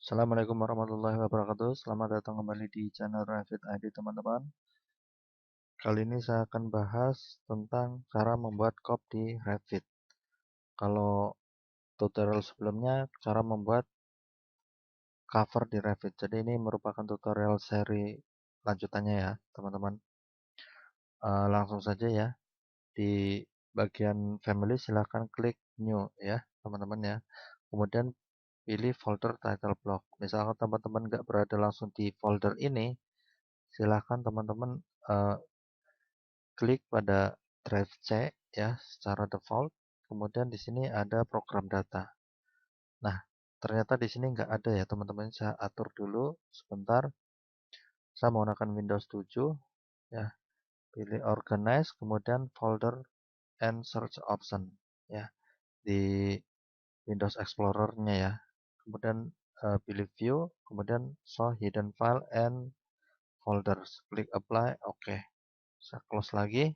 Assalamualaikum warahmatullahi wabarakatuh. Selamat datang kembali di channel Revit ID teman-teman. Kali ini saya akan bahas tentang cara membuat COP di Revit. Kalau tutorial sebelumnya cara membuat cover di Revit. Jadi ini merupakan tutorial seri lanjutannya ya teman-teman. Langsung saja ya. Di bagian family silahkan klik new ya teman-teman ya. Kemudian pilih folder title block. Misalkan teman-teman nggak berada langsung di folder ini, silahkan teman-teman klik pada drive C ya secara default. Kemudian di sini ada program data. Nah, ternyata di sini nggak ada ya teman-teman. Saya atur dulu sebentar. Saya menggunakan Windows 7 ya. Pilih organize, kemudian folder and search option ya di Windows Explorer-nya ya. Kemudian pilih view, kemudian show hidden file and folders. Klik apply, oke. Saya close lagi.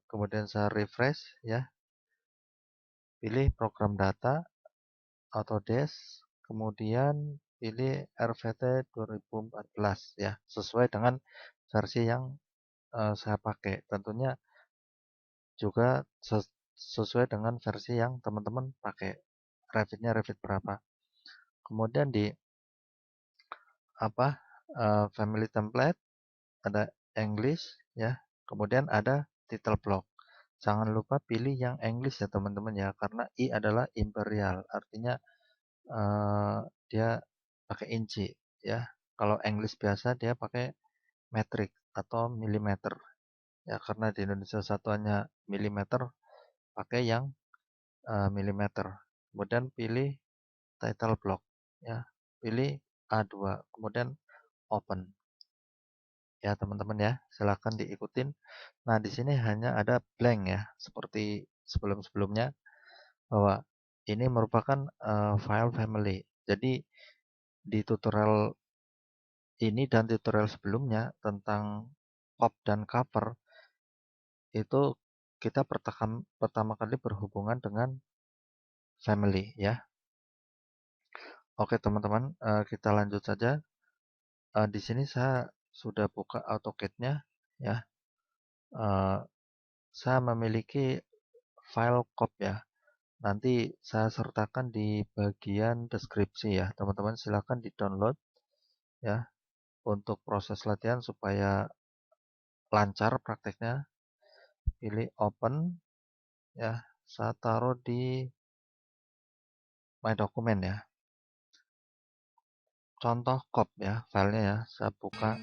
Kemudian saya refresh ya. Pilih program data, Autodesk, kemudian pilih RVT 2014 ya, sesuai dengan versi yang saya pakai. Tentunya juga sesuai dengan versi yang teman-teman pakai. Revitnya Revit berapa. Kemudian di family template ada English ya. Kemudian ada title block. Jangan lupa pilih yang English ya teman-teman ya, karena I adalah imperial, artinya eh, dia pakai inci ya. Kalau English biasa dia pakai metrik atau milimeter ya, karena di Indonesia satuannya milimeter, pakai yang milimeter. Kemudian pilih title block ya, pilih A2, kemudian open ya teman-teman ya, silahkan diikutin. Nah di sini hanya ada blank ya, seperti sebelum-sebelumnya, bahwa ini merupakan file family. Jadi di tutorial ini dan tutorial sebelumnya tentang pop dan cover itu kita pertama kali berhubungan dengan family ya. Oke teman-teman, kita lanjut saja. Di sini saya sudah buka AutoCAD-nya ya. Eh, saya memiliki file COP ya. Nanti saya sertakan di bagian deskripsi ya. Teman-teman silakan di-download ya untuk proses latihan supaya lancar prakteknya. Pilih open ya. Saya taruh di My Document ya. Contoh COP ya filenya ya. Saya buka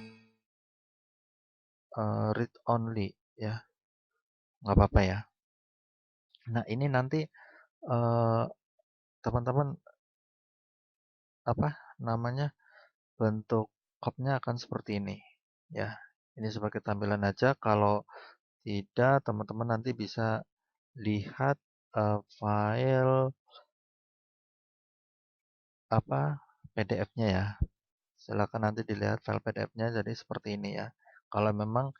read only ya. Nggak apa-apa ya. Nah ini nanti eh, teman-teman apa namanya, bentuk COP-nya akan seperti ini ya. Ini sebagai tampilan aja. Kalau tidak, teman-teman nanti bisa lihat file PDF-nya ya. Silakan nanti dilihat file PDF-nya jadi seperti ini ya. Kalau memang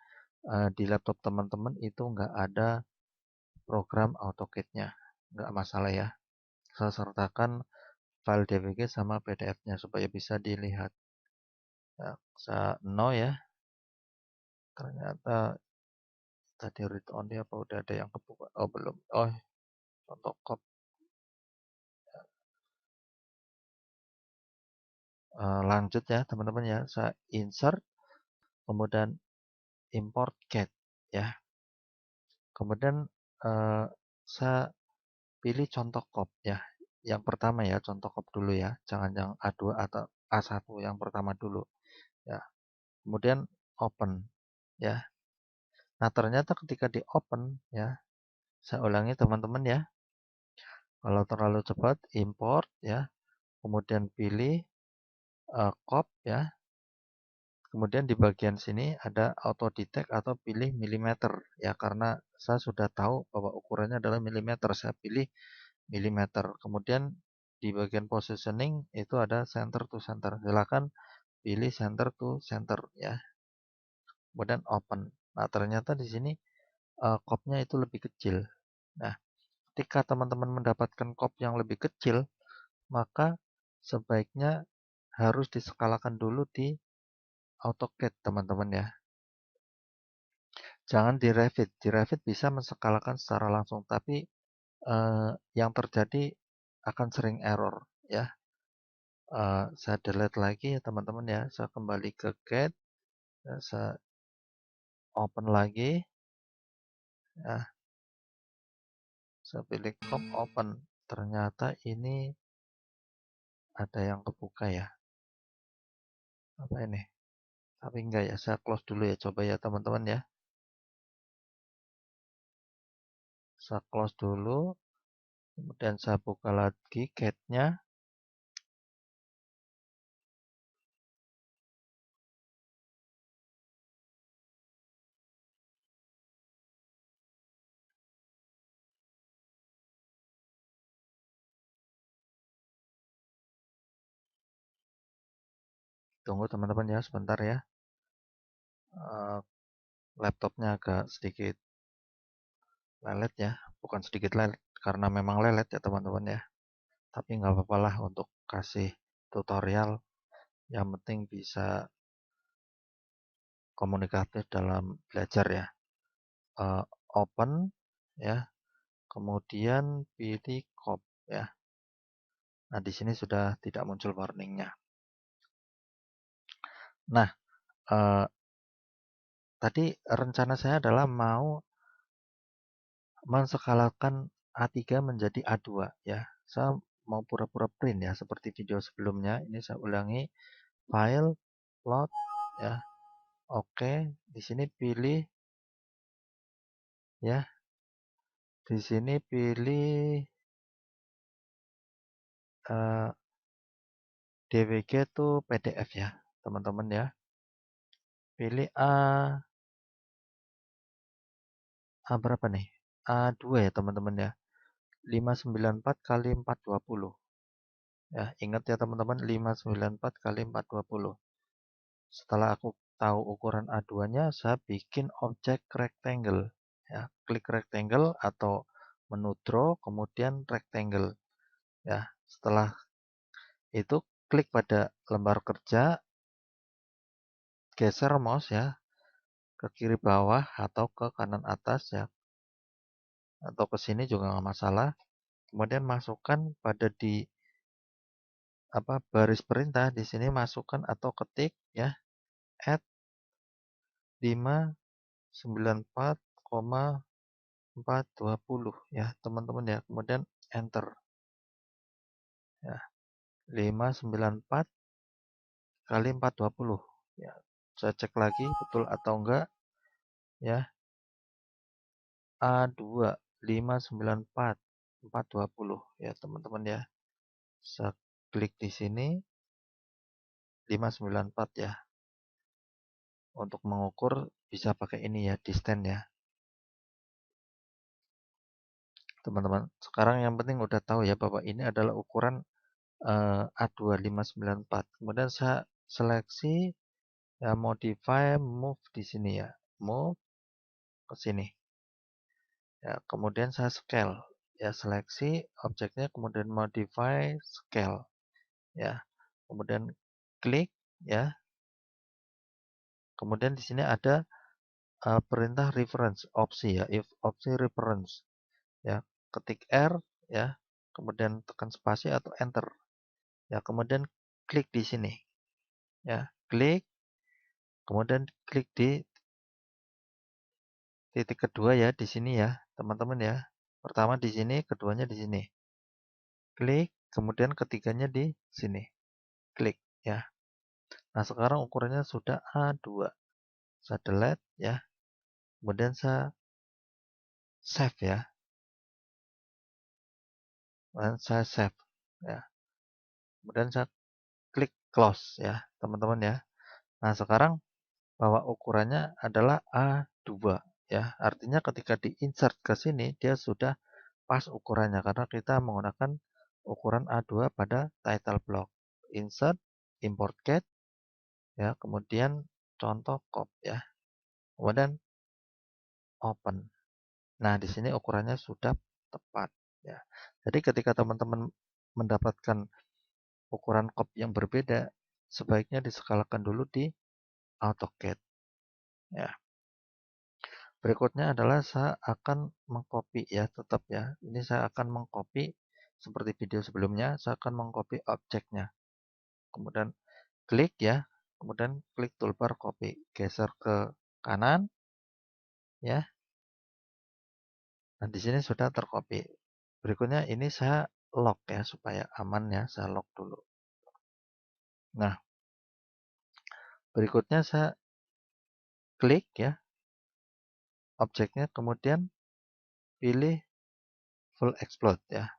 di laptop teman-teman itu nggak ada program AutoCAD-nya, nggak masalah ya. Saya sertakan file DWG sama PDF-nya supaya bisa dilihat. Ya, saya no ya. Ternyata tadi read only apa udah ada yang kebuka? Oh belum. Oh contoh cop. Lanjut ya teman-teman ya. Saya insert, kemudian import CAD ya. Kemudian eh, saya pilih contoh cop ya. Yang pertama ya, contoh cop dulu ya. Jangan yang A2 atau A1, yang pertama dulu ya. Kemudian open ya. Nah, ternyata ketika di open ya, saya ulangi teman-teman ya. Kalau terlalu cepat import ya. Kemudian pilih cop ya. Kemudian di bagian sini ada auto detect atau pilih milimeter ya, karena saya sudah tahu bahwa ukurannya adalah milimeter, saya pilih milimeter. Kemudian di bagian positioning itu ada center to center. Silakan pilih center to center ya. Kemudian open. Nah, ternyata di sini cop-nya itu lebih kecil. Nah, ketika teman-teman mendapatkan cop yang lebih kecil, maka sebaiknya harus diskalakan dulu di AutoCAD, teman-teman ya. Jangan di Revit. Di Revit bisa menskalakan secara langsung, tapi yang terjadi akan sering error ya. Saya delete lagi ya teman-teman ya. Saya kembali ke CAD, saya open lagi ya. Saya pilih top open. Ternyata ini ada yang kebuka ya. Apa ini? Tapi enggak ya. Saya close dulu ya. Coba ya teman-teman ya. Saya close dulu. Kemudian saya buka lagi CAD-nya. Tunggu teman-teman ya sebentar ya. Eh, Laptopnya agak sedikit lelet ya. Bukan sedikit lelet. Karena memang lelet ya teman-teman ya. Tapi nggak apa-apa lah untuk kasih tutorial. Yang penting bisa komunikatif dalam belajar ya. Eh, Open ya. Kemudian pilih copy ya. Nah, di sini sudah tidak muncul warningnya. Nah, eh, tadi rencana saya adalah mau menskalakan A3 menjadi A2 ya. Saya mau pura-pura print ya, seperti video sebelumnya. Ini saya ulangi, file, plot ya. Oke, di sini pilih ya. Di sini pilih eh, DWG itu PDF ya, teman-teman ya. Pilih A berapa nih? A2 ya, teman-teman ya. 594 kali 420. Ya, ingat ya teman-teman, 594 kali 420. Setelah aku tahu ukuran A2-nya, saya bikin objek rectangle. Ya, klik rectangle atau menu draw, kemudian rectangle. Ya, setelah itu klik pada lembar kerja, geser mouse ya ke kiri bawah atau ke kanan atas ya, atau ke sini juga nggak masalah. Kemudian masukkan pada di baris perintah di sini, masukkan atau ketik ya add 594,420 ya teman-teman ya. Kemudian enter ya, 594 kali 420 ya. Saya cek lagi betul atau enggak ya. A2 594 420 ya teman-teman ya. Saya klik di sini 594 ya. Untuk mengukur bisa pakai ini ya, distance ya. Teman-teman, sekarang yang penting udah tahu ya bahwa ini adalah ukuran A2 594. Kemudian saya seleksi ya, modify, move di sini ya. Move ke sini. Ya, kemudian saya scale. Ya, seleksi objeknya, kemudian modify, scale. Ya, kemudian klik ya. Kemudian di sini ada perintah reference, opsi ya, if opsi reference. Ya, ketik R ya, kemudian tekan spasi atau enter. Ya, kemudian klik di sini. Ya, klik, kemudian klik di titik kedua ya di sini ya, teman-teman ya. Pertama di sini, keduanya di sini. Klik, kemudian ketiganya di sini. Klik ya. Nah, sekarang ukurannya sudah A2. Saya delete ya. Kemudian saya save ya. Dan saya save ya. Kemudian saya klik close ya, teman-teman ya. Nah, sekarang bahwa ukurannya adalah A2 ya. Artinya ketika di-insert ke sini dia sudah pas ukurannya karena kita menggunakan ukuran A2 pada title block. Insert, import CAD ya, kemudian contoh copy ya. Kemudian open. Nah, di sini ukurannya sudah tepat ya. Jadi ketika teman-teman mendapatkan ukuran kop yang berbeda, sebaiknya diskalakan dulu di AutoCAD. Ya. Berikutnya adalah saya akan mengcopy ya, tetap ya. Ini saya akan mengcopy seperti video sebelumnya, saya akan mengcopy objeknya. Kemudian klik ya, kemudian klik toolbar copy, geser ke kanan ya. Nah, di sini sudah tercopy. Berikutnya ini saya lock ya supaya aman ya, saya lock dulu. Nah, berikutnya saya klik ya objeknya, kemudian pilih full explode ya.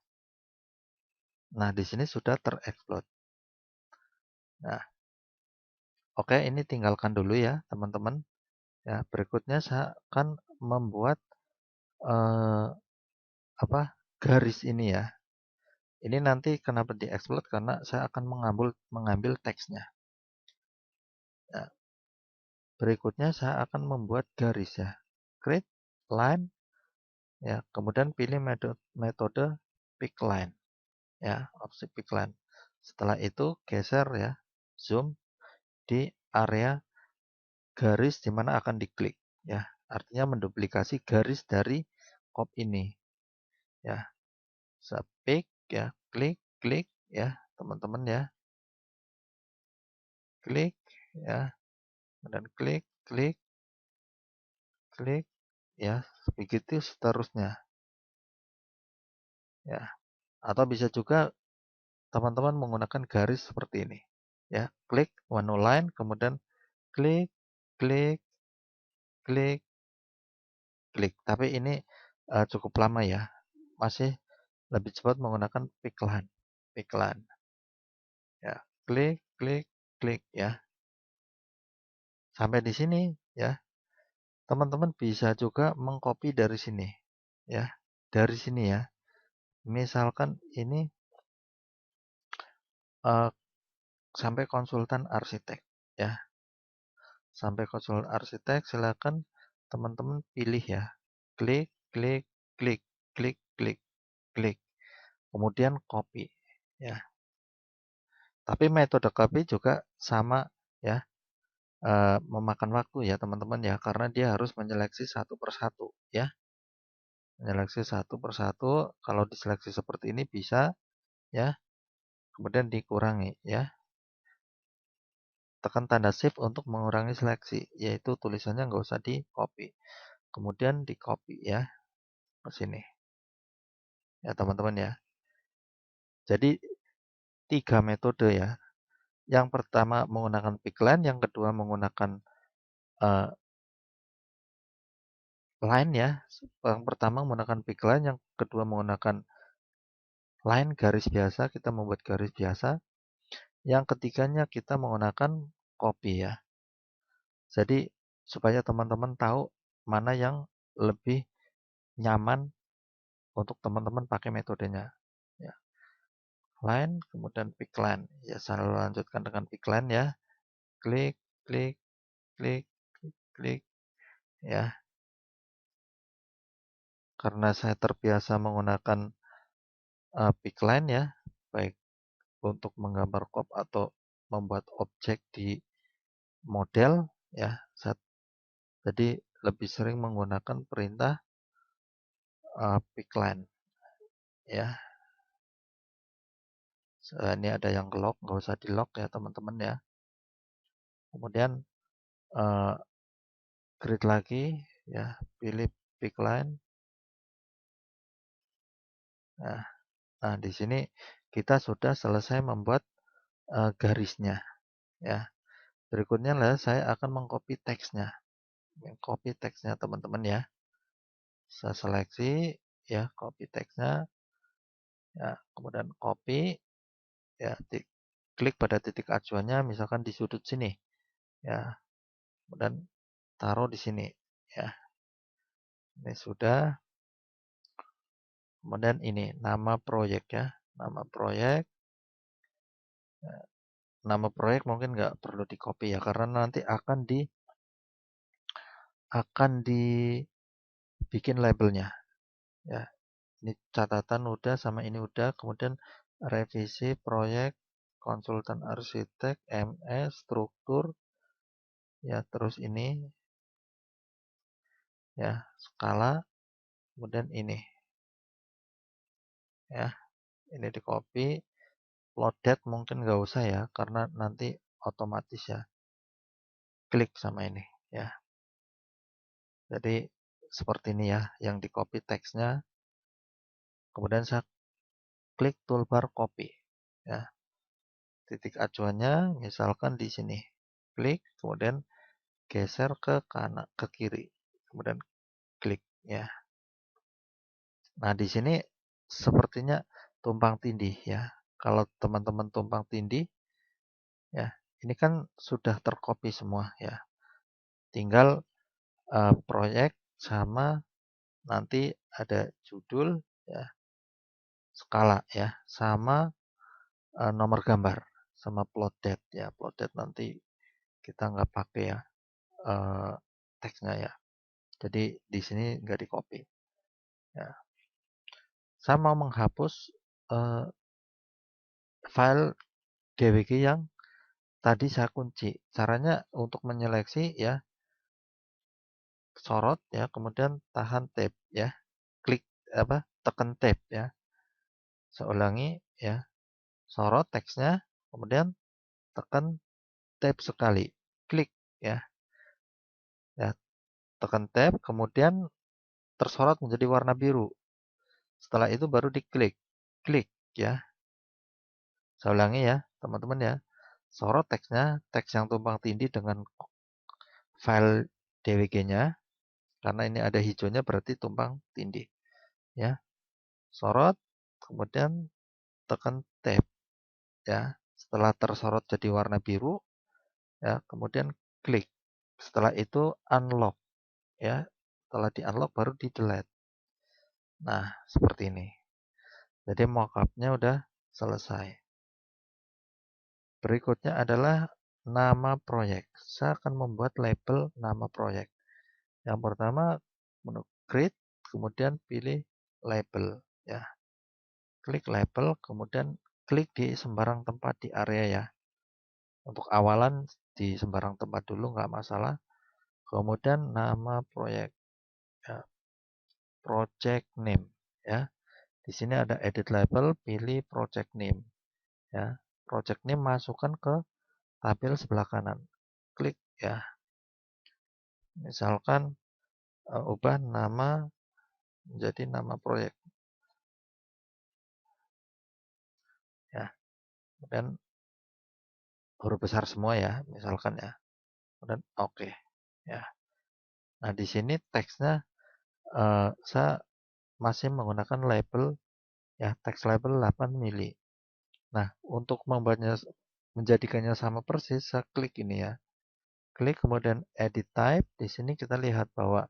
Nah, di sini sudah terexplode. Nah, oke, ini tinggalkan dulu ya, teman-teman. Ya, berikutnya saya akan membuat eh, garis ini ya. Ini nanti kenapa diexplode karena saya akan mengambil teksnya. Ya, berikutnya saya akan membuat garis ya. Create line ya, kemudian pilih metode pick line ya, opsi pick line. Setelah itu geser ya, zoom di area garis di mana akan diklik ya. Artinya menduplikasi garis dari kop ini ya. Saya pick ya, klik, klik ya, teman-teman ya. Klik ya, dan klik, klik, klik ya, begitu seterusnya ya. Atau bisa juga teman-teman menggunakan garis seperti ini ya. Klik one line, kemudian klik, klik, klik, klik. Tapi ini cukup lama ya. Masih lebih cepat menggunakan pick line. Pick line. Ya, klik, klik, klik ya. Sampai di sini ya. Teman-teman bisa juga mengcopy dari sini ya. Dari sini ya. Misalkan ini uh, sampai konsultan arsitek ya. Sampai konsultan arsitek, silakan teman-teman pilih ya. Klik, klik, klik, klik, klik, klik. Kemudian copy ya. Tapi metode copy juga sama ya. Memakan waktu ya teman-teman ya, karena dia harus menyeleksi satu persatu ya. Menyeleksi satu persatu, kalau diseleksi seperti ini bisa ya, kemudian dikurangi ya. Tekan tanda shift untuk mengurangi seleksi, yaitu tulisannya nggak usah di copy. Kemudian di copy ya ke sini ya teman-teman ya. Jadi 3 metode ya. Yang pertama menggunakan pickline, yang kedua menggunakan uh, line ya. Yang pertama menggunakan pickline, yang kedua menggunakan line garis biasa, kita membuat garis biasa. Yang ketiganya kita menggunakan copy ya. Jadi supaya teman-teman tahu mana yang lebih nyaman untuk teman-teman pakai metodenya. Ya. Line, kemudian pick line. Ya, saya lanjutkan dengan pick line ya. Klik, klik, klik, klik, klik. Ya, karena saya terbiasa menggunakan pick line ya, baik untuk menggambar kop atau membuat objek di model ya. Jadi lebih sering menggunakan perintah pick line ya. Ini ada yang lock, nggak usah di lock ya teman-teman ya. Kemudian uh, create lagi ya, pilih pick line. Nah, di sini kita sudah selesai membuat garisnya ya. Berikutnya lah saya akan mengcopy teksnya. Copy teksnya teman-teman ya. Saya seleksi ya, copy teksnya ya, kemudian copy ya, klik pada titik acuannya misalkan di sudut sini ya. Kemudian taruh di sini ya. Ini sudah. Kemudian ini nama proyek ya. Nama proyek. Nama proyek mungkin nggak perlu di copy ya, karena nanti akan dibikin labelnya ya. Ini catatan udah, sama ini udah. Kemudian revisi proyek konsultan arsitek, MS, struktur, ya terus ini, ya skala, kemudian ini, ya ini di copy, loaded mungkin nggak usah ya, karena nanti otomatis ya, klik sama ini, ya. Jadi seperti ini ya, yang di copy teksnya, kemudian saya klik toolbar copy, ya. Titik acuannya misalkan di sini, klik, kemudian geser ke kanan, ke kiri, kemudian klik, ya. Nah, di sini sepertinya tumpang tindih ya. Kalau teman-teman tumpang tindih, ya, ini kan sudah tercopy semua ya. Tinggal proyek sama nanti ada judul ya, skala ya, sama nomor gambar, sama plot date ya. Plot date nanti kita nggak pakai ya eh, teksnya ya. Jadi di sini nggak di copy. Ya. Saya mau menghapus eh, file DWG yang tadi saya kunci. Caranya untuk menyeleksi ya, sorot ya, kemudian tahan tab ya. Klik apa? Tekan tab ya. Saya ulangi ya. Sorot teksnya, kemudian tekan tab sekali. Klik ya. Ya, tekan tab, kemudian tersorot menjadi warna biru. Setelah itu baru diklik. Klik ya. Saya ulangi ya, teman-teman ya. Sorot teksnya, teks yang tumpang tindih dengan file DWG-nya. Karena ini ada hijaunya berarti tumpang tindih. Ya, sorot, kemudian tekan tab. Ya, setelah tersorot jadi warna biru, ya, kemudian klik. Setelah itu unlock. Ya, setelah di unlock baru di delete. Nah, seperti ini. Jadi mockupnya udah selesai. Berikutnya adalah nama proyek. Saya akan membuat label nama proyek. Yang pertama, menu create, kemudian pilih label. Ya, klik label, kemudian klik di sembarang tempat di area ya. Untuk awalan di sembarang tempat dulu nggak masalah. Kemudian nama proyek, ya, project name. Ya, di sini ada edit label, pilih project name. Ya, project name masukkan ke tabel sebelah kanan. Klik ya. Misalkan ubah nama menjadi nama proyek. Ya, kemudian huruf besar semua ya, misalkan ya. Kemudian oke. Ya. Nah, di sini teksnya saya masih menggunakan label ya, teks label 8 mili. Nah, untuk membuatnya menjadikannya sama persis, saya klik ini ya. Klik kemudian edit type. Di sini kita lihat bahwa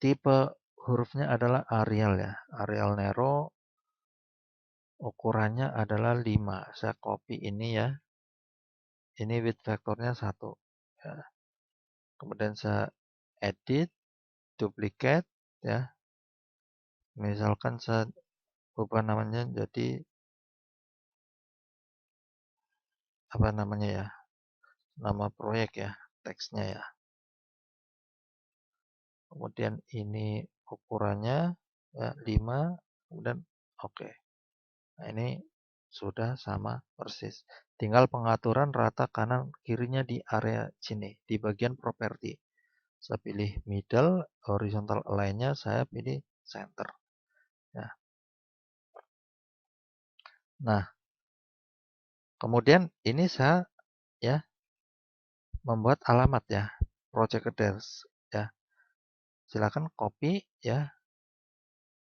tipe hurufnya adalah Arial ya. Arial Nero, ukurannya adalah 5. Saya copy ini ya. Ini width vektornya 1. Ya. Kemudian saya edit, duplicate ya. Misalkan saya ubah namanya jadi apa namanya ya? Nama proyek ya, teksnya ya. Kemudian ini ukurannya ya 5, kemudian oke. Nah, ini sudah sama persis. Tinggal pengaturan rata kanan kirinya di area sini, di bagian properti. Saya pilih middle, horizontal align-nya saya pilih center. Ya. Nah, kemudian ini saya ya membuat alamat ya, project address ya. Silakan copy ya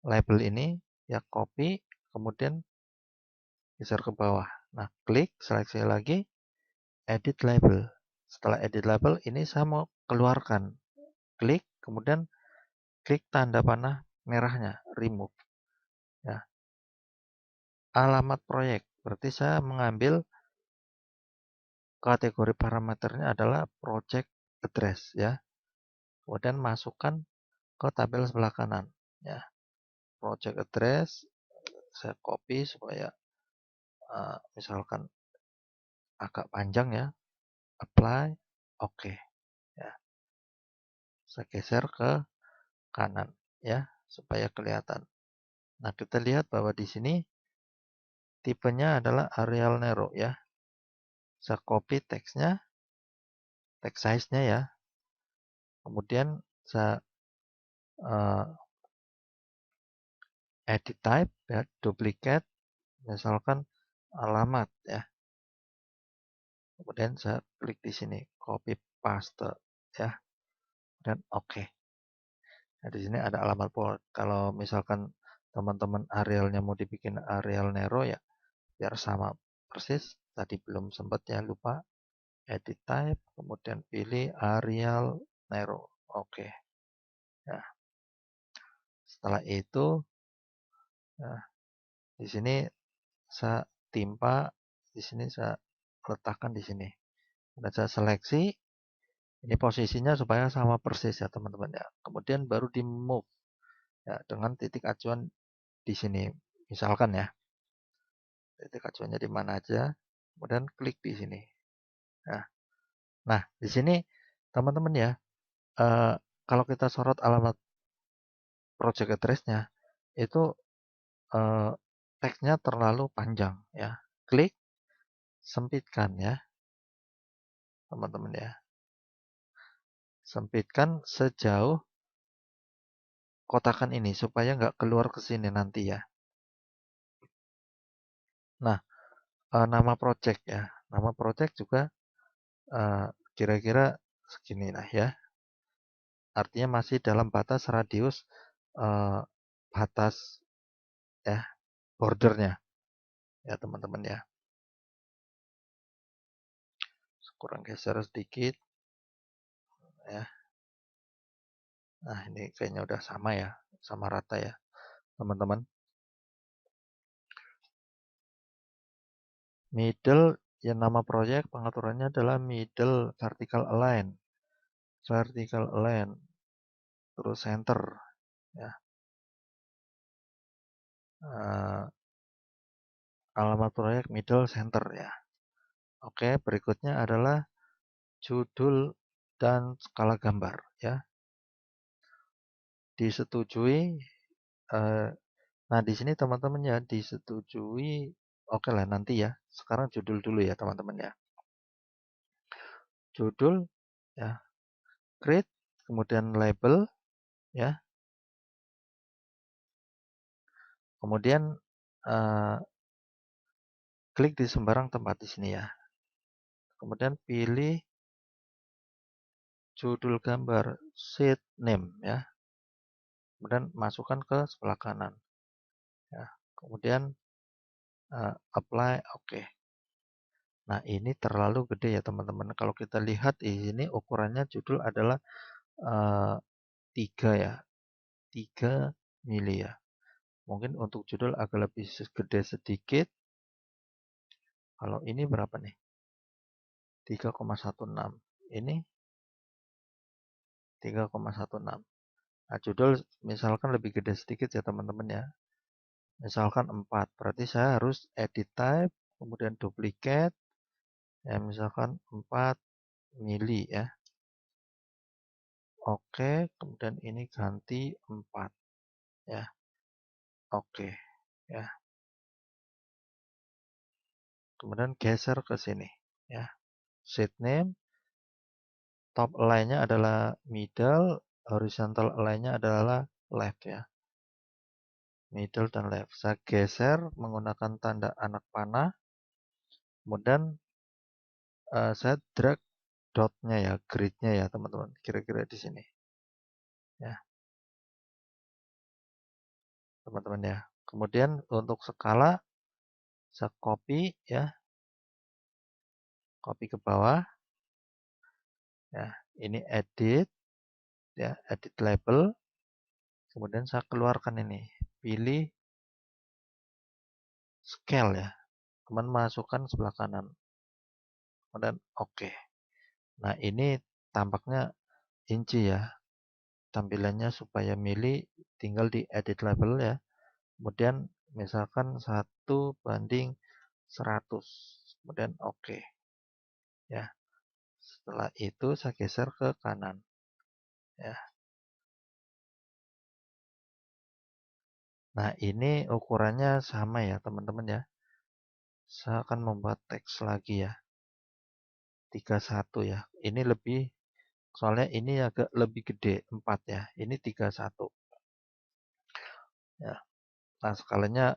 label ini ya, copy kemudian geser ke bawah. Nah, klik, seleksi lagi, edit label. Setelah edit label, ini saya mau keluarkan. Klik, kemudian klik tanda panah merahnya, remove. Ya, alamat proyek. Berarti saya mengambil kategori parameternya adalah project address ya. Kemudian masukkan ke tabel sebelah kanan. Ya, project address saya copy supaya misalkan agak panjang ya, apply, oke. Ya, saya geser ke kanan ya, supaya kelihatan. Nah, kita lihat bahwa di sini tipenya adalah Arial Nero ya. Saya copy teksnya, text size-nya ya. Kemudian saya edit type ya, duplicate, misalkan alamat ya. Kemudian saya klik di sini, copy paste ya, dan oke. Nah, di sini ada alamat port. Kalau misalkan teman-teman Arialnya mau dibikin Arial Nero ya, biar sama persis. Tadi belum sempat ya, lupa. Edit type, kemudian pilih Arial Nero. Oke. Nah, setelah itu, nah, di sini saya timpa, di sini saya letakkan di sini. Dan saya seleksi, ini posisinya supaya sama persis ya teman-teman ya. Kemudian baru di move ya dengan titik acuan di sini. Misalkan ya, titik acuannya di mana aja. Kemudian klik di sini. Nah, di sini teman-teman ya, eh, kalau kita sorot alamat project address-nya, itu eh, teksnya terlalu panjang ya. Klik, sempitkan ya, teman-teman ya. Sempitkan sejauh kotakan ini supaya nggak keluar ke sini nanti ya. Nah, nama project ya. Nama project juga eh, kira-kira segini lah ya. Artinya masih dalam batas radius eh, batas ya bordernya ya teman-teman ya. Kurang geser sedikit ya. Nah, ini kayaknya udah sama ya, sama rata ya teman-teman. Middle yang nama proyek pengaturannya adalah middle vertical align. Vertical align terus center ya. Uh, alamat proyek middle center ya. Oke, berikutnya adalah judul dan skala gambar ya. Disetujui. Uh, nah, di sini teman-teman ya disetujui. Oke lah nanti ya. Sekarang judul dulu ya teman-teman ya. Judul ya, create, kemudian label ya. Kemudian klik di sembarang tempat di sini ya. Kemudian pilih judul gambar, sheet name ya. Kemudian masukkan ke sebelah kanan. Ya. Kemudian apply, oke. Nah, ini terlalu gede ya teman-teman. Kalau kita lihat di sini ukurannya judul adalah 3 ya. 3 mili ya. Mungkin untuk judul agak lebih gede sedikit. Kalau ini berapa nih? 3,16. Ini 3,16. Nah, judul misalkan lebih gede sedikit ya teman-teman ya. Misalkan 4. Berarti saya harus edit type, kemudian duplicate. Ya, misalkan 4 mili ya. Oke, kemudian ini ganti 4 ya. Oke, ya. Kemudian geser ke sini ya. Sheet name, top align-nya adalah middle, horizontal align-nya adalah left ya. Middle dan left. Saya geser menggunakan tanda anak panah. Kemudian saya drag dotnya ya, grid-nya ya teman-teman. Kira-kira di sini. Ya, teman-teman ya. Kemudian untuk skala, saya copy ya. Copy ke bawah. Ya, ini edit. Ya, edit label. Kemudian saya keluarkan ini. Pilih scale ya. Kemudian masukkan sebelah kanan. Kemudian oke. Nah, ini tampaknya inci ya. Tampilannya supaya mili tinggal di edit label ya. Kemudian misalkan 1:10. 100. Kemudian oke. Ya. Setelah itu saya geser ke kanan. Ya. Nah, ini ukurannya sama ya, teman-teman ya. Saya akan membuat teks lagi ya. 31 ya. Ini lebih, soalnya ini agak lebih gede, 4 ya. Ini 31. Ya. Nah, skalanya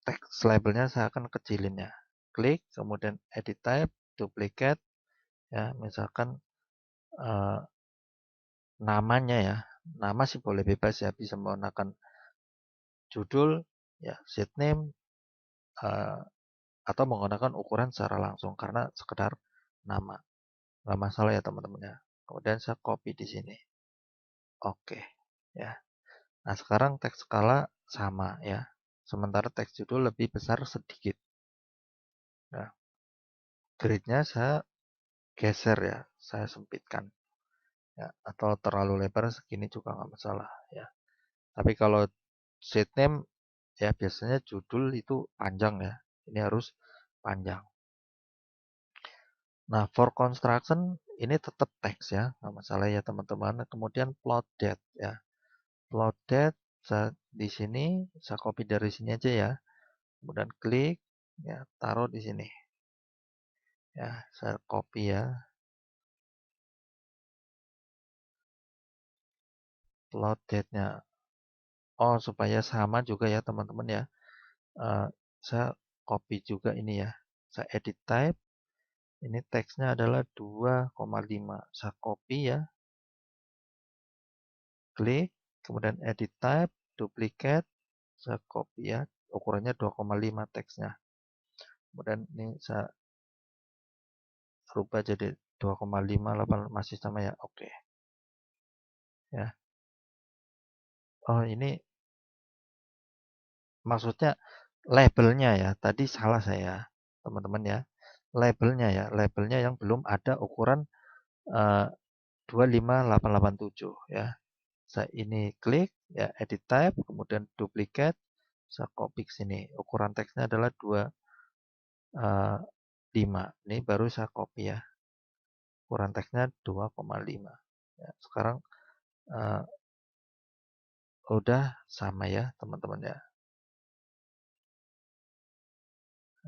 teks labelnya saya akan kecilin ya. Klik, kemudian edit type, duplicate, ya. Misalkan eh, namanya ya. Nama sih boleh bebas ya, bisa menggunakan judul, ya, sheet name, eh, atau menggunakan ukuran secara langsung karena sekedar nama. Nggak masalah ya teman-teman ya. Kemudian saya copy di sini. Oke, ya. Nah, sekarang teks skala sama ya. Sementara teks judul lebih besar sedikit. Nah, grid-nya saya geser ya, saya sempitkan. Ya, atau terlalu lebar segini juga nggak masalah ya. Tapi kalau sheet name ya biasanya judul itu panjang ya. Ini harus panjang. Nah, for construction ini tetap teks ya, nggak masalah ya teman-teman. Kemudian plot date ya. Plot date saya, di sini saya copy dari sini aja ya. Kemudian klik ya, taruh di sini. Ya, saya copy ya. Plot date-nya. Oh, supaya sama juga ya teman-teman ya. Eh, saya copy juga ini ya. Saya edit type. Ini teksnya adalah 2,5. Saya copy ya. Klik. Kemudian edit type. Duplicate. Saya copy ya. Ukurannya 2,5 teksnya. Kemudian ini saya rubah jadi 2,58 masih sama ya. Oke. Ya. Oh, ini maksudnya labelnya ya. Tadi salah saya, teman-teman ya. Labelnya ya. Labelnya yang belum ada ukuran 25887 ya. Saya ini klik ya, edit type, kemudian duplicate, saya copy ke sini. Ukuran teksnya adalah 2,5. Ini baru saya copy ya. Ukuran teksnya 2,5. Ya, sekarang uh, udah sama ya, teman-teman ya.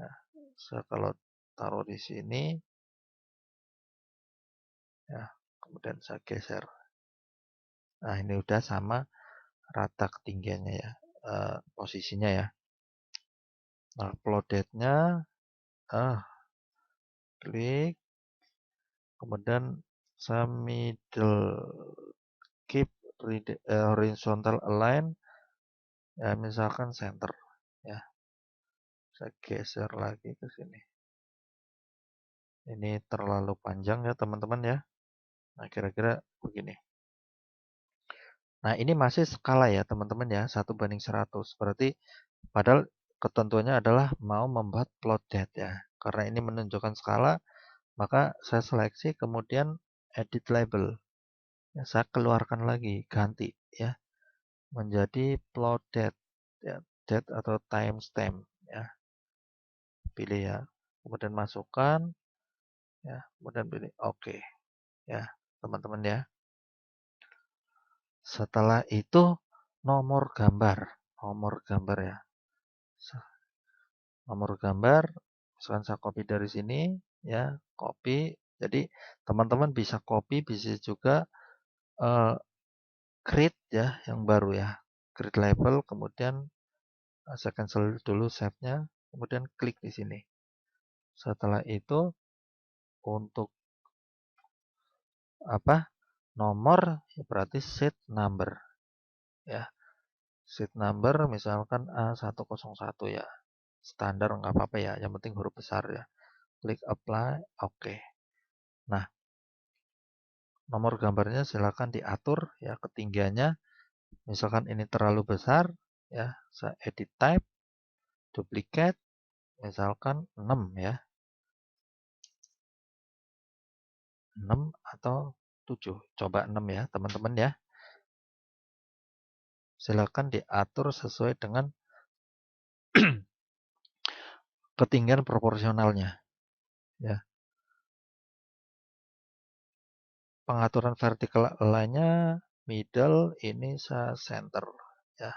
Nah, saya kalau taruh di sini ya, kemudian saya geser. Nah, ini udah sama rata ketinggiannya ya, posisinya ya. Nah, plot date-nya klik, kemudian saya middle keep horizontal align, ya misalkan center ya. Saya geser lagi ke sini. Ini terlalu panjang ya teman-teman ya. Nah, kira-kira begini. Nah, ini masih skala ya teman-teman ya, 1:100. Berarti padahal ketentuannya adalah mau membuat plot date ya. Karena ini menunjukkan skala, maka saya seleksi kemudian edit label. Ya, saya keluarkan lagi, ganti ya menjadi plot date ya, date atau timestamp ya. Pilih ya. Kemudian masukkan ya, kemudian pilih oke ya, teman-teman ya. Setelah itu nomor gambar. Nomor gambar ya. Nomor gambar, misalkan saya copy dari sini ya, copy. Jadi teman-teman bisa copy, bisa juga create ya yang baru ya. Create label, kemudian saya cancel dulu save-nya, kemudian klik di sini. Setelah itu untuk apa? Nomor ya berarti sheet number ya. Sheet number misalkan A101 ya. Standar nggak apa-apa ya, yang penting huruf besar ya. Klik apply, oke. Nah, nomor gambarnya silakan diatur ya ketinggiannya. Misalkan ini terlalu besar ya, saya edit type, duplicate, misalkan 6 ya. 6 atau 7. Coba 6 ya, teman-teman ya. Silakan diatur sesuai dengan ketinggian proporsionalnya. Ya. Pengaturan vertical align-nya middle, ini center. Ya.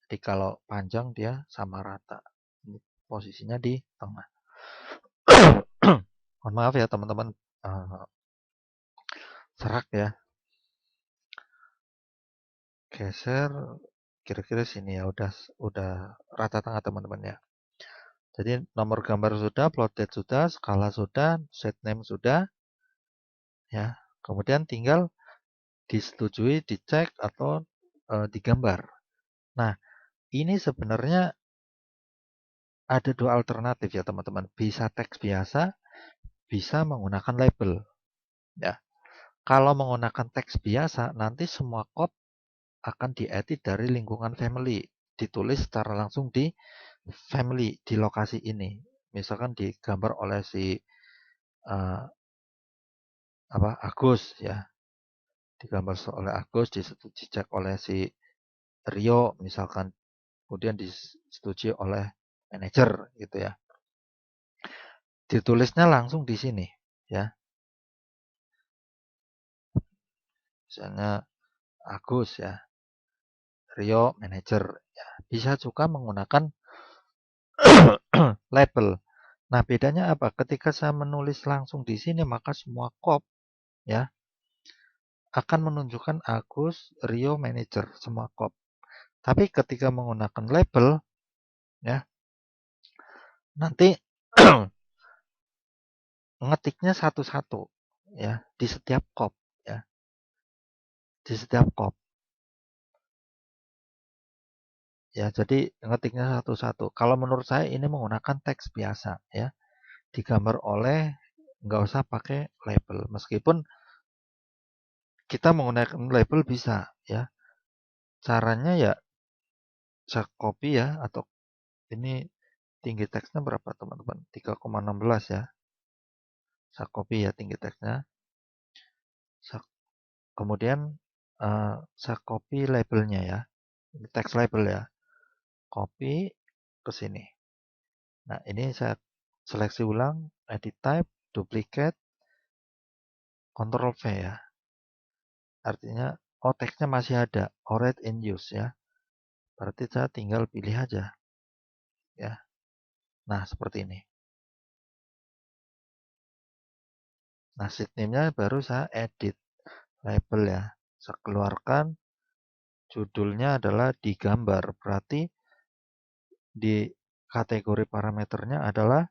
Jadi kalau panjang dia sama rata. Ini posisinya di tengah. Mohon maaf ya teman-teman, serak ya. Geser kira-kira sini ya, udah rata tengah teman-teman ya. Jadi nomor gambar sudah, plot date sudah, skala sudah, set name sudah, ya. Kemudian tinggal disetujui, dicek atau digambar. Nah, ini sebenarnya ada dua alternatif ya teman-teman. Bisa teks biasa, bisa menggunakan label. Ya, kalau menggunakan teks biasa, nanti semua code akan diedit dari lingkungan family, ditulis secara langsung di family di lokasi ini. Misalkan digambar oleh si Agus ya, digambar oleh Agus, dicek oleh si Rio misalkan, kemudian disetujui oleh manajer gitu ya. Ditulisnya langsung di sini ya. Misalnya Agus ya, Rio manajer ya. Bisa juga menggunakan label. Nah, bedanya apa? Ketika saya menulis langsung di sini, maka semua kop ya akan menunjukkan Agus, Rio, manager, semua kop. Tapi ketika menggunakan label ya, nanti ngetiknya satu-satu ya di setiap kop ya, di setiap kop. Ya, jadi ngetiknya satu-satu. Kalau menurut saya ini menggunakan teks biasa ya, digambar oleh, nggak usah pakai label. Meskipun kita menggunakan label bisa ya. Caranya ya saya copy ya, atau ini tinggi teksnya berapa teman-teman? 3,16 ya. Saya copy ya tinggi teksnya. Kemudian saya copy labelnya ya. Ini teks label ya. Copy ke sini. Nah, ini saya seleksi ulang, edit type, duplicate, Ctrl V ya. Artinya, oh teksnya masih ada, already in use ya. Berarti saya tinggal pilih aja ya. Nah, seperti ini. Nah, sheet name-nya baru saya edit label ya. Saya keluarkan, judulnya adalah digambar. Berarti di kategori parameternya adalah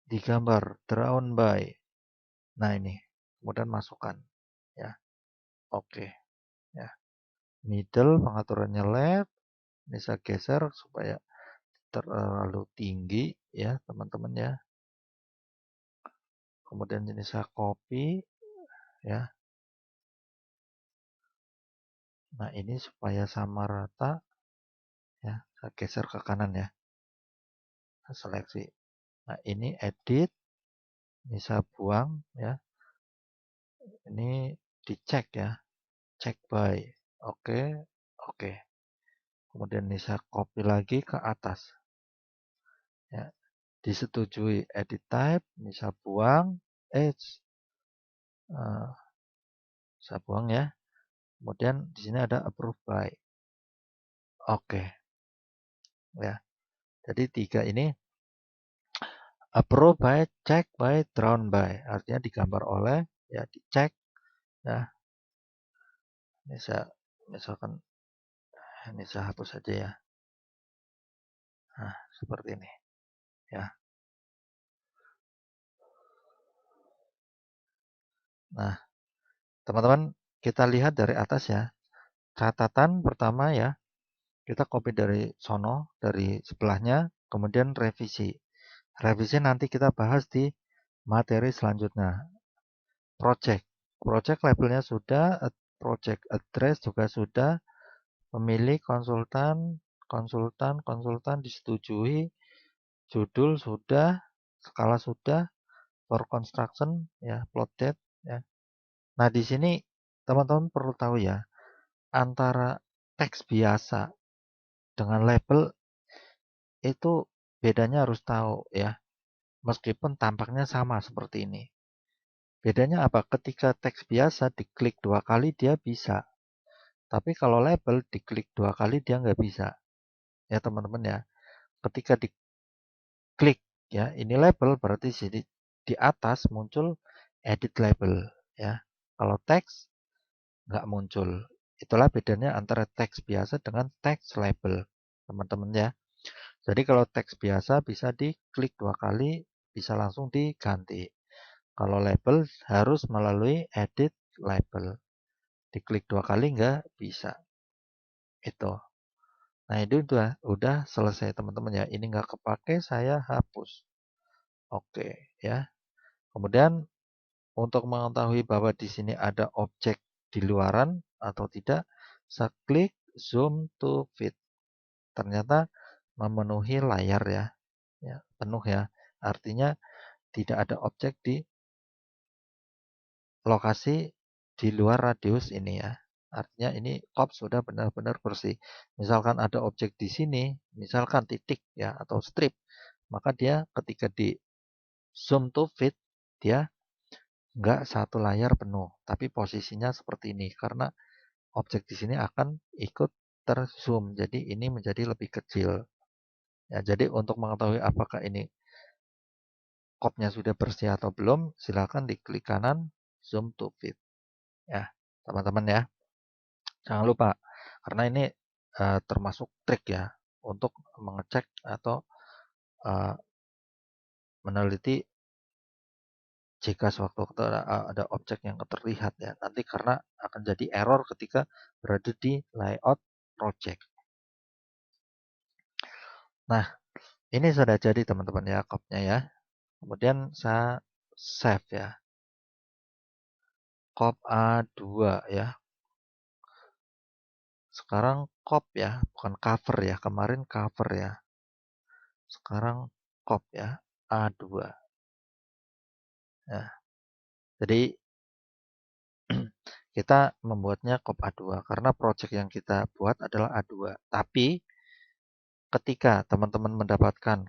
digambar, drawn by. Nah, ini. Kemudian masukkan ya. Oke ya. Middle pengaturannya left. Ini saya geser supaya terlalu tinggi ya teman-teman ya. Kemudian ini saya copy ya. Nah, ini supaya sama rata ya, saya geser ke kanan ya. Saya seleksi. Nah, ini edit, ini saya buang ya. Ini dicek ya, check by. Oke, oke. Kemudian ini saya copy lagi ke atas. Ya, disetujui edit type, ini saya buang, saya buang ya. Kemudian di sini ada approve by. Oke. Ya. Jadi tiga ini approve by, check by, drawn by. Artinya digambar oleh, ya dicek. Ya. Ini saya misalkan ini saya hapus saja ya. Nah, seperti ini. Ya. Nah, teman-teman kita lihat dari atas ya. Catatan pertama ya. Kita copy dari sono, dari sebelahnya, kemudian revisi. Revisi nanti kita bahas di materi selanjutnya. Project. Project labelnya sudah, project address juga sudah, pemilih konsultan disetujui, judul sudah, skala sudah, for construction ya, plot date ya. Nah, di sini teman-teman perlu tahu ya, antara teks biasa dengan label itu bedanya harus tahu ya. Meskipun tampaknya sama seperti ini. Bedanya apa? Ketika teks biasa diklik 2 kali dia bisa. Tapi kalau label diklik 2 kali dia nggak bisa. Ya teman-teman ya. Ketika diklik ya, ini label berarti di atas muncul edit label ya. Kalau teks nggak muncul. Itulah bedanya antara teks biasa dengan teks label, teman-teman ya. Jadi kalau teks biasa bisa diklik 2 kali, bisa langsung diganti. Kalau label harus melalui edit label. Diklik 2 kali nggak bisa. Itu. Nah itu udah selesai teman-teman ya. Ini nggak kepake, saya hapus. Oke ya. Kemudian untuk mengetahui bahwa di sini ada objek di luaran atau tidak, saya klik zoom to fit. Ternyata memenuhi layar ya. Ya, penuh ya. Artinya tidak ada objek di lokasi di luar radius ini ya. Artinya ini kop sudah benar-benar bersih. Misalkan ada objek di sini, misalkan titik ya atau strip, maka dia ketika di zoom to fit, dia nggak satu layar penuh, tapi posisinya seperti ini karena objek di sini akan ikut terzoom. Jadi ini menjadi lebih kecil. Ya, jadi untuk mengetahui apakah ini kopnya sudah bersih atau belum, silakan diklik kanan zoom to fit. Ya, teman-teman ya. Jangan lupa karena ini termasuk trik ya untuk mengecek atau uh, meneliti jika sewaktu-waktu ada objek yang terlihat ya. Nanti karena akan jadi error ketika berada di layout project. Nah, ini sudah jadi teman-teman ya kopnya ya. Kemudian saya save ya. Kop A2 ya. Sekarang kop ya, bukan cover ya. Kemarin cover ya. Sekarang kop ya, A2. Ya. Jadi kita membuatnya kop A2 karena project yang kita buat adalah A2. Tapi ketika teman-teman mendapatkan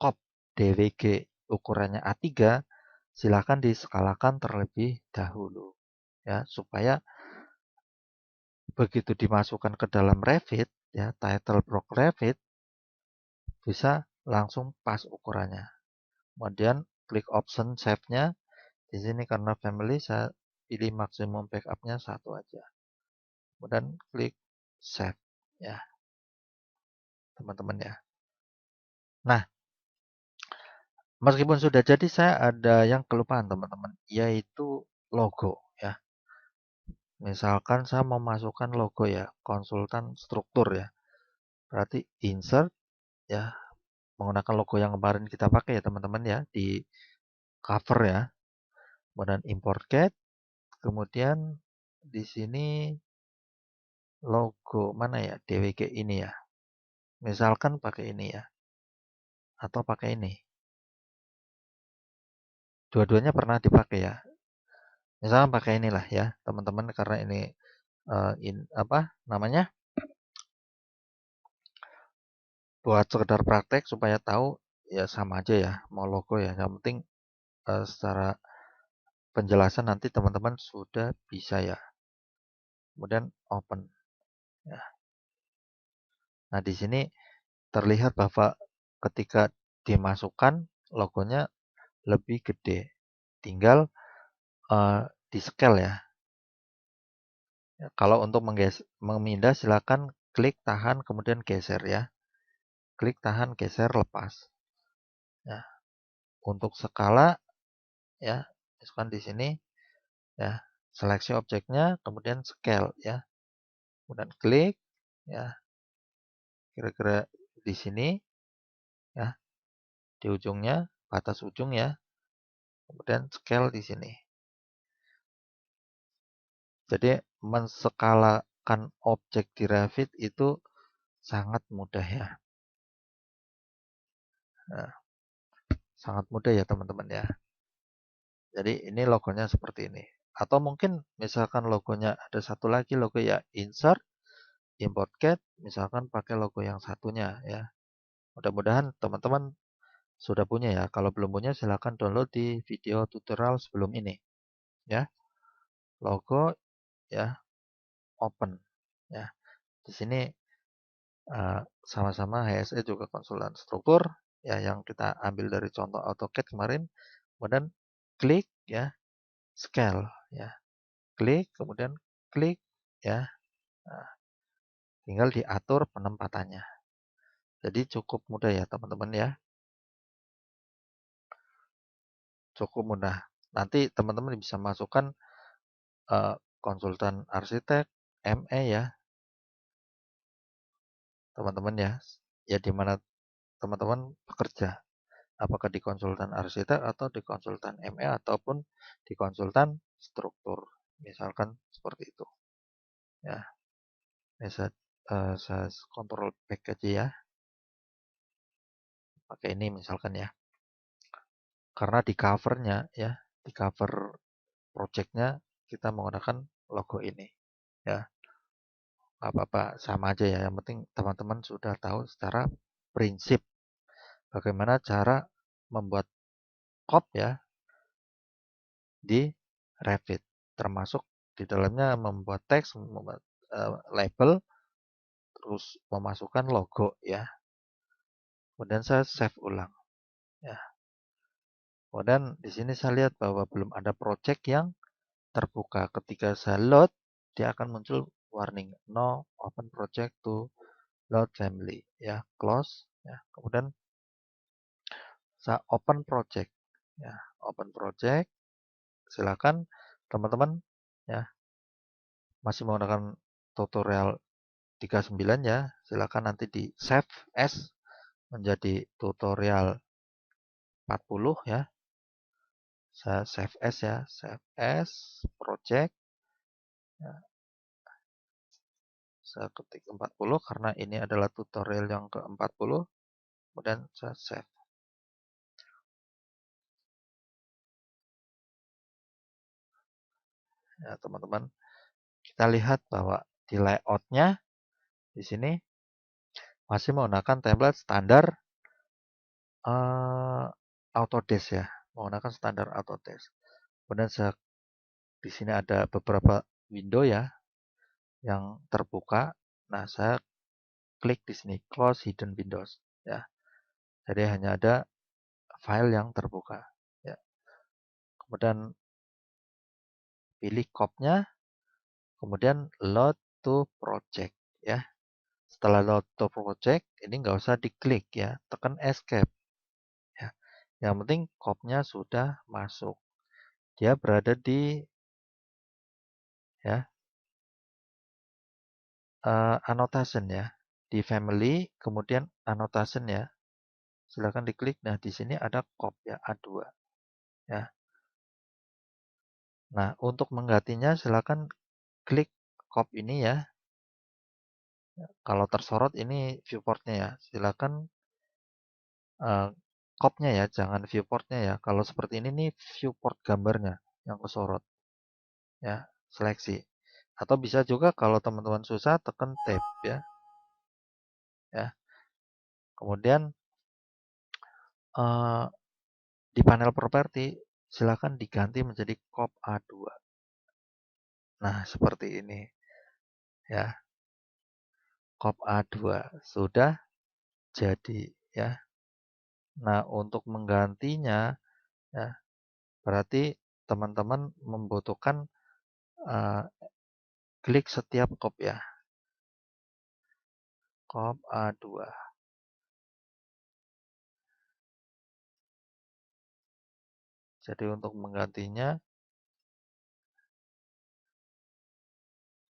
kop DWG ukurannya A3, silakan diskalakan terlebih dahulu ya supaya begitu dimasukkan ke dalam Revit ya title block Revit bisa langsung pas ukurannya. Kemudian klik option save-nya. Di sini karena family saya pilih maksimum backup-nya 1 aja. Kemudian klik save ya, teman-teman ya. Nah, meskipun sudah jadi saya ada yang kelupaan teman-teman, yaitu logo ya. Misalkan saya mau masukkan logo ya, konsultan struktur ya. Berarti insert ya, menggunakan logo yang kemarin kita pakai ya teman-teman ya, di cover ya. Kemudian import get, kemudian di sini logo mana ya, DWG ini ya. Misalkan pakai ini ya, atau pakai ini. Dua-duanya pernah dipakai ya. Misalkan pakai inilah ya, teman-teman karena ini apa namanya? Buat sekedar praktek supaya tahu ya sama aja ya, mau logo ya. Yang penting secara penjelasan nanti teman-teman sudah bisa ya. Kemudian open ya. Nah, di sini terlihat bahwa ketika dimasukkan logonya lebih gede. Tinggal di scale ya. Kalau untuk memindah silakan klik tahan kemudian geser ya. Klik tahan geser lepas. Ya. Untuk skala ya, misalkan di sini ya, seleksi objeknya kemudian scale ya. Kemudian klik ya, kira-kira di sini ya, di ujungnya, batas ujung ya. Kemudian scale di sini. Jadi menskalakan objek di Revit itu sangat mudah ya. Nah, sangat mudah ya teman-teman ya. Jadi ini logonya seperti ini. Atau mungkin misalkan logonya ada satu lagi logo ya insert, import cat, misalkan pakai logo yang satunya ya. Mudah-mudahan teman-teman sudah punya ya. Kalau belum punya silahkan download di video tutorial sebelum ini ya. Logo ya open ya. Di sini sama-sama HSE juga konsultan struktur ya yang kita ambil dari contoh AutoCAD kemarin. Kemudian klik ya, scale ya. Klik kemudian klik ya. Nah, tinggal diatur penempatannya. Jadi cukup mudah ya teman-teman ya. Cukup mudah. Nanti teman-teman bisa masukkan konsultan arsitek, ME ya, teman-teman ya. Ya di mana teman-teman bekerja. Apakah di konsultan arsitek atau di konsultan ME ataupun di konsultan struktur. Misalkan seperti itu. Ya, ini saya kontrol back aja ya. Pakai ini misalkan ya. Karena di covernya ya, di cover projectnya kita menggunakan logo ini. Ya, apa-apa sama aja ya. Yang penting teman-teman sudah tahu secara prinsip bagaimana cara membuat cop ya di Revit, termasuk di dalamnya membuat teks, membuat label, terus memasukkan logo ya. Kemudian saya save ulang ya. Kemudian di sini saya lihat bahwa belum ada project yang terbuka. Ketika saya load, dia akan muncul warning no open project to load family ya, close ya. Kemudian saya open project ya, open project. Silakan teman-teman ya masih menggunakan tutorial 39 ya, silakan nanti di save as menjadi tutorial 40 ya. Saya save as ya, save as project. Ya, saya ketik 40 karena ini adalah tutorial yang ke-40. Kemudian saya save. Ya, teman-teman. Kita lihat bahwa di layoutnya di sini masih menggunakan template standar Autodesk ya, menggunakan standar Autodesk. Kemudian di sini ada beberapa window ya yang terbuka. Nah, saya klik di sini close hidden windows ya. Jadi hanya ada file yang terbuka ya. Kemudian pilih copnya, kemudian load to project ya. Setelah load to project, ini nggak usah diklik ya, tekan escape ya. Yang penting copnya sudah masuk. Dia berada di ya annotation ya, di family, kemudian annotation ya. Silakan diklik. Nah, di sini ada cop ya, A2 ya. Nah, untuk menggantinya silakan klik cop ini ya. Kalau tersorot ini viewportnya ya. Silakan copnya ya, jangan viewportnya ya. Kalau seperti ini nih viewport gambarnya yang kesorot ya, seleksi. Atau bisa juga kalau teman-teman susah tekan tab ya. Ya. Kemudian di panel properti silakan diganti menjadi cop A2. Nah, seperti ini ya. Cop A2 sudah jadi ya. Nah, untuk menggantinya ya berarti teman-teman membutuhkan uh, klik setiap cop ya. Cop A2. Jadi untuk menggantinya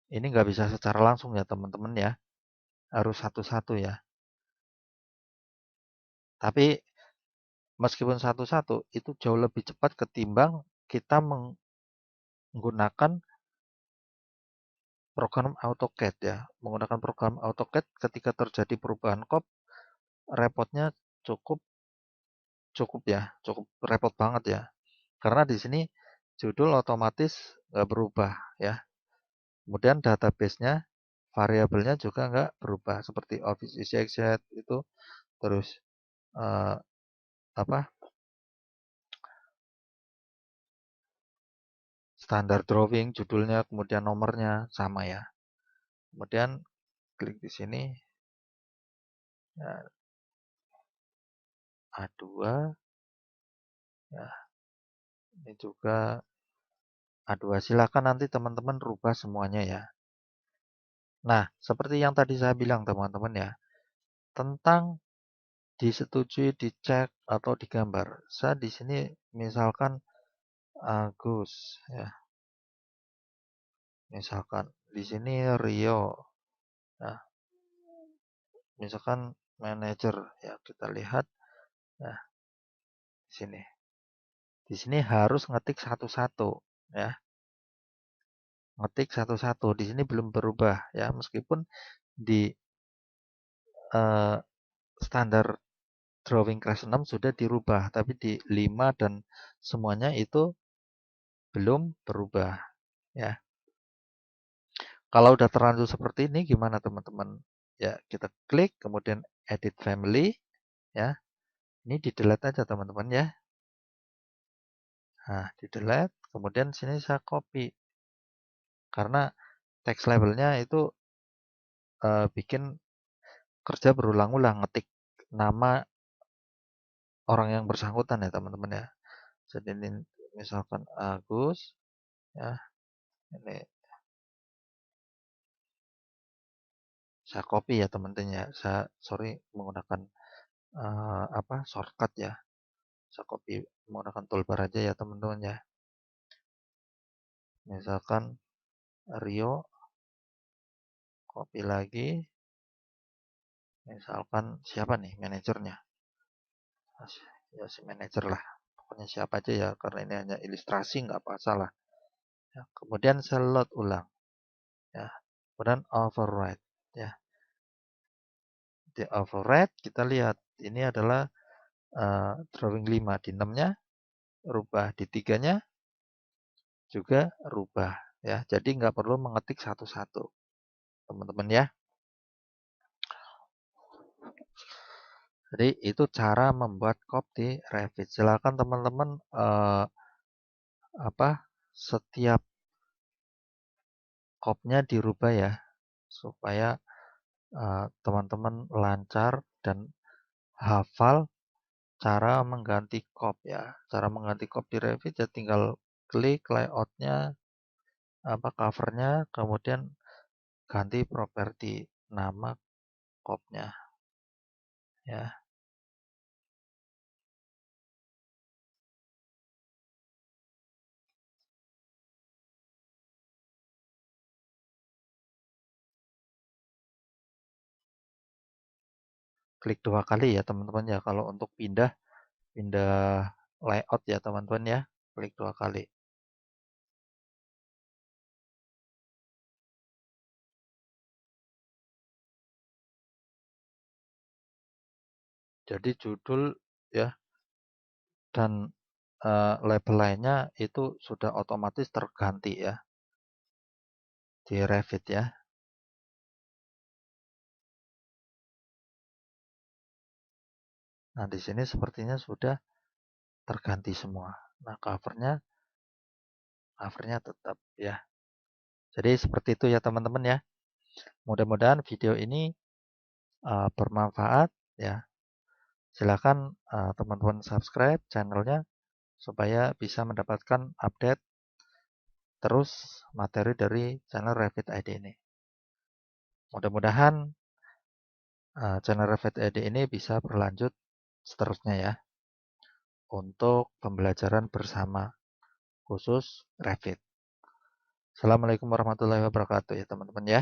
ini nggak bisa secara langsung ya teman-teman ya. Harus satu-satu ya. Tapi meskipun satu-satu itu jauh lebih cepat ketimbang kita menggunakan program AutoCAD ya. Menggunakan program AutoCAD ketika terjadi perubahan cop, repotnya cukup cukup ya, cukup repot banget ya. Karena di sini judul otomatis nggak berubah ya. Kemudian database-nya, variabelnya juga nggak berubah seperti Office EasyAccess itu, terus eh, apa standar drawing, judulnya, kemudian nomornya sama ya. Kemudian klik di sini ya, A2 ya, ini juga A2. Silakan nanti teman-teman rubah semuanya ya. Nah, seperti yang tadi saya bilang teman-teman ya, tentang disetujui, dicek atau digambar. Saya di sini misalkan Agus ya. Misalkan di sini Rio. Nah, misalkan manajer ya, kita lihat nah di sini. Di sini harus ngetik satu-satu ya. Ngetik satu-satu. Di sini belum berubah ya, meskipun di eh, standar drawing class 6 sudah dirubah, tapi di 5 dan semuanya itu belum berubah ya. Kalau udah terlanjur seperti ini gimana teman-teman? Ya, kita klik kemudian edit family ya. Ini di delete aja teman-teman ya. Nah, di delete, kemudian sini saya copy. Karena text labelnya itu bikin kerja berulang-ulang ngetik nama orang yang bersangkutan ya teman-teman ya. Jadi ini misalkan Agus ya. Ini saya copy ya teman-teman ya. Saya sorry menggunakan shortcut ya. Saya copy menggunakan toolbar aja ya teman-teman ya. Misalkan Rio, copy lagi. Misalkan siapa nih manajernya? Ya si manajer lah. Pokoknya siapa aja ya, karena ini hanya ilustrasi nggak masalah. Ya, kemudian saya load ulang. Ya, kemudian override. Ya, di override kita lihat ini adalah drawing 5 di 6-nya rubah, di 3-nya juga rubah. Ya, jadi nggak perlu mengetik satu-satu, teman-teman ya. Jadi itu cara membuat cop di Revit. Silakan teman-teman setiap copnya dirubah ya supaya teman-teman lancar dan hafal cara mengganti cop ya. Cara mengganti cop di Revit ya tinggal klik layoutnya, covernya, kemudian ganti properti nama copnya ya. Klik 2 kali ya teman-teman ya. Kalau untuk pindah layout ya teman-teman ya. Klik 2 kali. Jadi judul ya dan label lainnya itu sudah otomatis terganti ya di Revit ya. Nah, di sini sepertinya sudah terganti semua. Nah, covernya tetap ya. Jadi seperti itu ya teman-teman ya. Mudah-mudahan video ini bermanfaat ya. Silakan teman-teman subscribe channelnya supaya bisa mendapatkan update terus materi dari channel Revit ID ini. Mudah-mudahan channel Revit ID ini bisa berlanjut seterusnya ya untuk pembelajaran bersama khusus Revit. Assalamualaikum warahmatullahi wabarakatuh ya teman-teman ya.